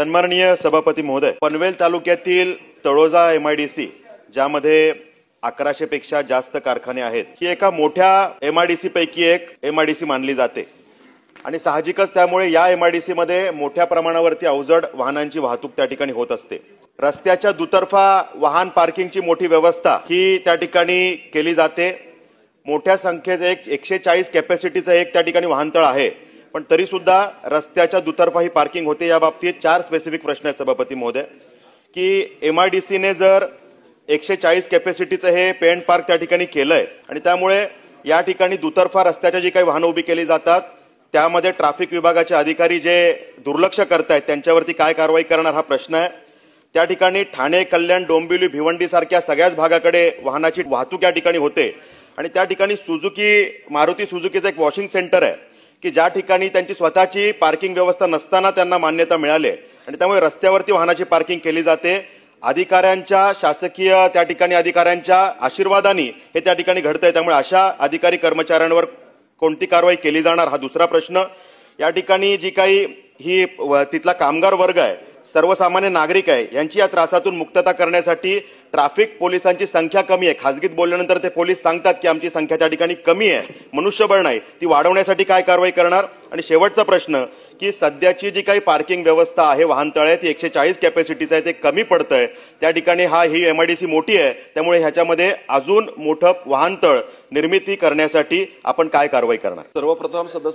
सन्माननीय सभापती महोदय, पनवेल तालुक्यातील तळोजा MIDC ज्यामध्ये 1100 पेक्षा जास्त कारखाने आहेत, ही एका मोठ्या MIDC पैकी एक MIDC मानली जाते आणि साहजिकच त्यामुळे या MIDC मध्ये मोठ्या प्रमाणावरती अवजड वाहनांची वाहतूक त्या ठिकाणी होत असते। रस्त्याच्या दुतर्फा वाहन पार्किंगची मोठी व्यवस्था ही त्या ठिकाणी केली जाते। मोठ्या संख्येचे 140 कॅपॅसिटीचं एक त्या ठिकाणी वाहनतळ आहे, पण तरी सुद्धा रस्त्याच्या दुतर्फा ही पार्किंग होते। या बाबतीत 4 स्पेसिफिक प्रश्न आहेत सभापती महोदय, की MIDC ने जर 140 कॅपॅसिटीचं हे पेंट पार्क त्या ठिकाणी केलंय आणि त्यामुळे या ठिकाणी दुतर्फा रस्त्याच्या जी काही वाहनं उभी केली जातात त्यामध्ये ट्रॅफिक विभागाचे अधिकारी जे दुर्लक्ष करतायत त्यांच्यावरती काय कारवाई करणार हा प्रश्न आहे। त्या ठिकाणी ठाणे, कल्याण, डोंबिवली, भिवंडी सारख्या सगळ्याच भागाकडे वाहनाची वाहतूक या ठिकाणी होते आणि त्या ठिकाणी मारुती सुझुकीचं एक वॉशिंग सेंटर आहे की ज्या ठिकाणी त्यांची स्वतःची पार्किंग व्यवस्था नसताना त्यांना मान्यता मिळाली आणि त्यामुळे रस्त्यावरती वाहनाची पार्किंग केली जाते। अधिकाऱ्यांच्या शासकीय त्या ठिकाणी अधिकाऱ्यांच्या आशीर्वादाने हे त्या ठिकाणी घडतंय, त्यामुळे अशा अधिकारी कर्मचाऱ्यांवर कोणती कारवाई केली जाणार हा दुसरा प्रश्न। या ठिकाणी जी काही ही तिथला कामगार वर्ग आहे, सर्वसामान्य नागरिक आहे, यांची या त्रासातून मुक्तता करण्यासाठी ट्रॅफिक पोलिसांची संख्या कमी आहे। खासगीत बोलल्यानंतर ते पोलीस सांगतात की आमची संख्या त्या ठिकाणी कमी आहे, मनुष्यबळ नाही, ती वाढवण्यासाठी काय कारवाई करणार। आणि शेवटचा प्रश्न की सध्याची जी काही पार्किंग व्यवस्था आहे वाहनतळ आहे ती 140 कॅपॅसिटीचं आहे, ते कमी पडतंय। त्या ठिकाणी ही MIDC मोठी आहे, त्यामुळे ह्याच्यामध्ये अजून मोठं वाहनतळ निर्मिती करण्यासाठी आपण काय कारवाई करणार। सर्वप्रथम सदस्य